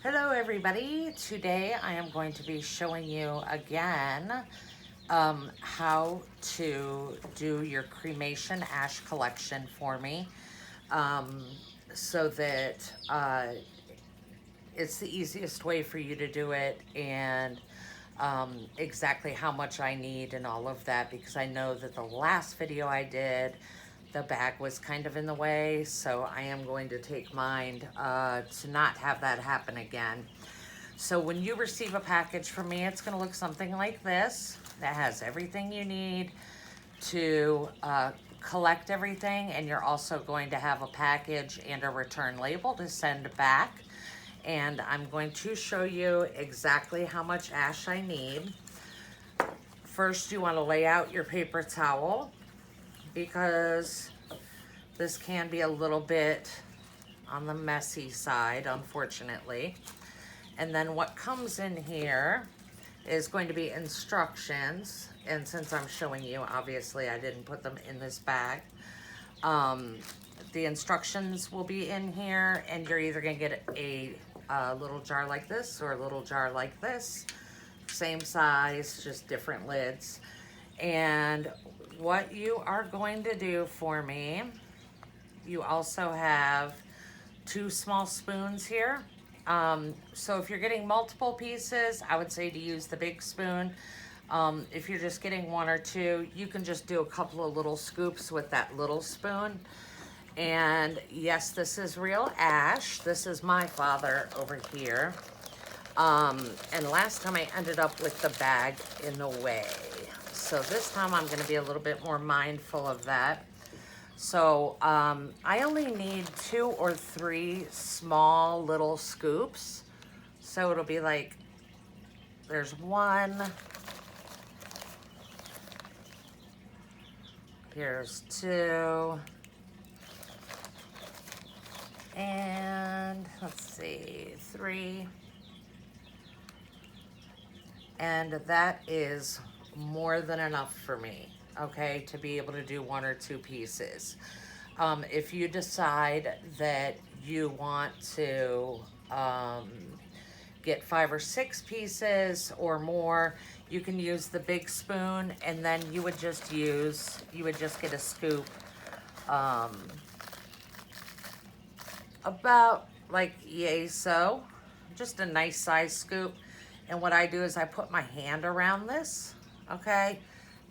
Hello everybody. Today I am going to be showing you again how to do your cremation ash collection for me so that it's the easiest way for you to do it, and exactly how much I need and all of that, because I know that the last video I did, the bag was kind of in the way, so I am going to take mind to not have that happen again. So when you receive a package from me, it's going to look something like this. That has everything you need to collect everything, and you're also going to have a package and a return label to send back. And I'm going to show you exactly how much ash I need. First, you want to lay out your paper towel, because this can be a little bit on the messy side, unfortunately. And then what comes in here is going to be instructions. And since I'm showing you, obviously I didn't put them in this bag. The instructions will be in here, and you're either gonna get a little jar like this or a little jar like this. Same size, just different lids. And what you are going to do for me, you also have 2 small spoons here. So if you're getting multiple pieces, I would say to use the big spoon. If you're just getting 1 or 2, you can just do a couple of little scoops with that little spoon. And yes, this is real ash. This is my father over here. And last time I ended up with the bag in the way. So this time I'm going to be a little bit more mindful of that. So I only need 2 or 3 small little scoops. So it'll be like, there's 1, here's 2, and let's see, 3. And that is more than enough for me, okay, to be able to do 1 or 2 pieces. If you decide that you want to get 5 or 6 pieces or more, you can use the big spoon, and then you would just get a scoop about like yay so, just a nice size scoop. And what I do is I put my hand around this, okay,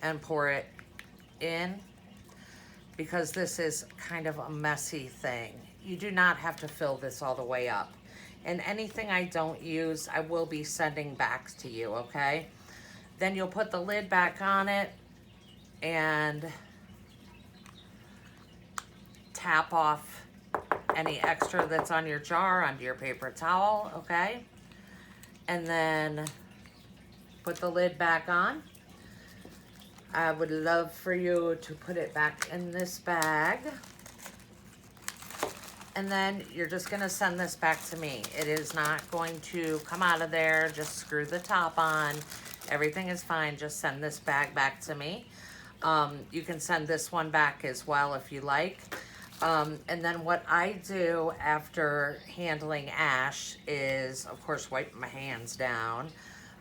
and pour it in, because this is kind of a messy thing. You do not have to fill this all the way up. And anything I don't use, I will be sending back to you, okay? Then you'll put the lid back on it and tap off any extra that's on your jar onto your paper towel, okay? And then put the lid back on. I would love for you to put it back in this bag. And then you're just gonna send this back to me. It is not going to come out of there. Just screw the top on. Everything is fine. Just send this bag back to me. You can send this one back as well if you like. And then what I do after handling ash is, of course, wipe my hands down.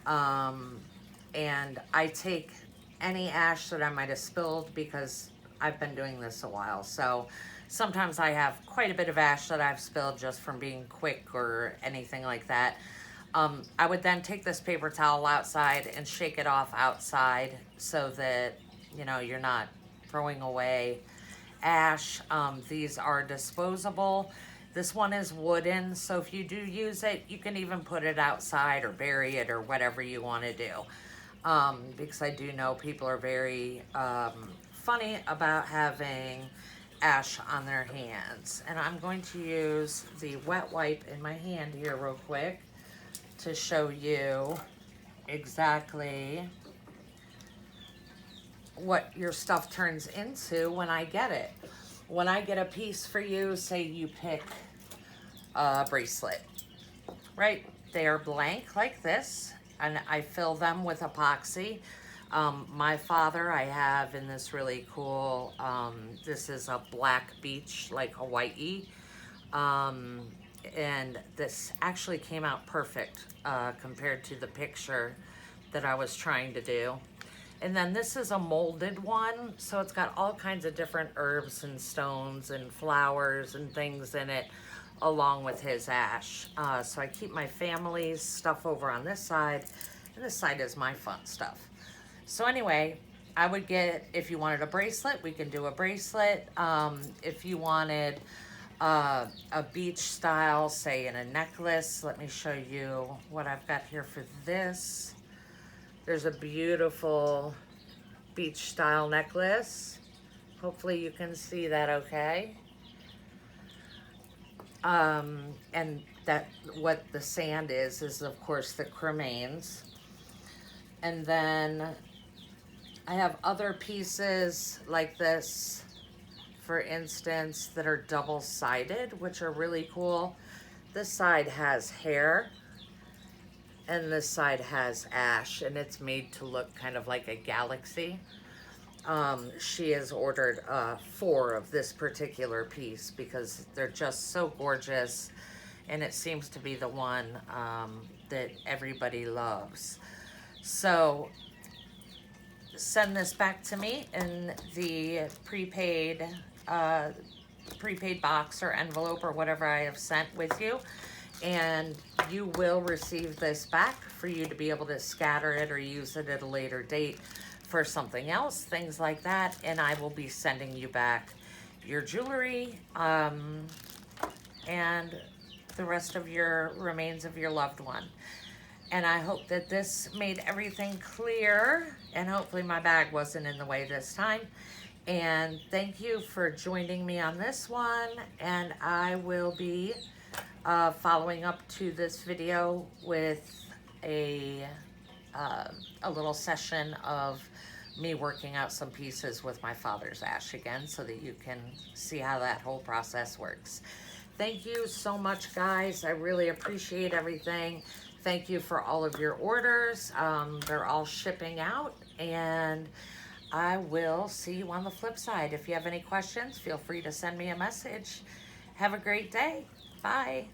And I take any ash that I might have spilled, because I've been doing this a while. So sometimes I have quite a bit of ash that I've spilled just from being quick or anything like that. I would then take this paper towel outside and shake it off outside, so that, you know, you're not throwing away ash. These are disposable. This one is wooden, so if you do use it, you can even put it outside or bury it or whatever you want to do. Because I do know people are very funny about having ash on their hands. And I'm going to use the wet wipe in my hand here real quick to show you exactly what your stuff turns into when I get it. When I get a piece for you, say you pick a bracelet, right? They are blank like this, and I fill them with epoxy. My father, I have in this really cool, this is a black beach, like Hawaii. and this actually came out perfect compared to the picture that I was trying to do. And then this is a molded one, so it's got all kinds of different herbs and stones and flowers and things in it, along with his ash. So I keep my family's stuff over on this side, and this side is my fun stuff. So anyway, I would get, if you wanted a bracelet, we can do a bracelet. If you wanted a beach style, say in a necklace, let me show you what I've got here for this. There's a beautiful beach style necklace. Hopefully you can see that okay. And that what the sand is of course the cremains. And then I have other pieces like this, for instance, that are double-sided, which are really cool. This side has hair and this side has ash, and it's made to look kind of like a galaxy. She has ordered 4 of this particular piece because they're just so gorgeous, and it seems to be the one that everybody loves. So send this back to me in the prepaid box or envelope or whatever I have sent with you, and you will receive this back for you to be able to scatter it or use it at a later date for something else, things like that. And I will be sending you back your jewelry and the rest of your remains of your loved one. And I hope that this made everything clear, and hopefully my bag wasn't in the way this time. And thank you for joining me on this one, and I will be following up to this video with a little session of me working out some pieces with my father's ash again, so that you can see how that whole process works. Thank you so much, guys. I really appreciate everything. Thank you for all of your orders. They're all shipping out, and I will see you on the flip side. If you have any questions, feel free to send me a message. Have a great day. Bye.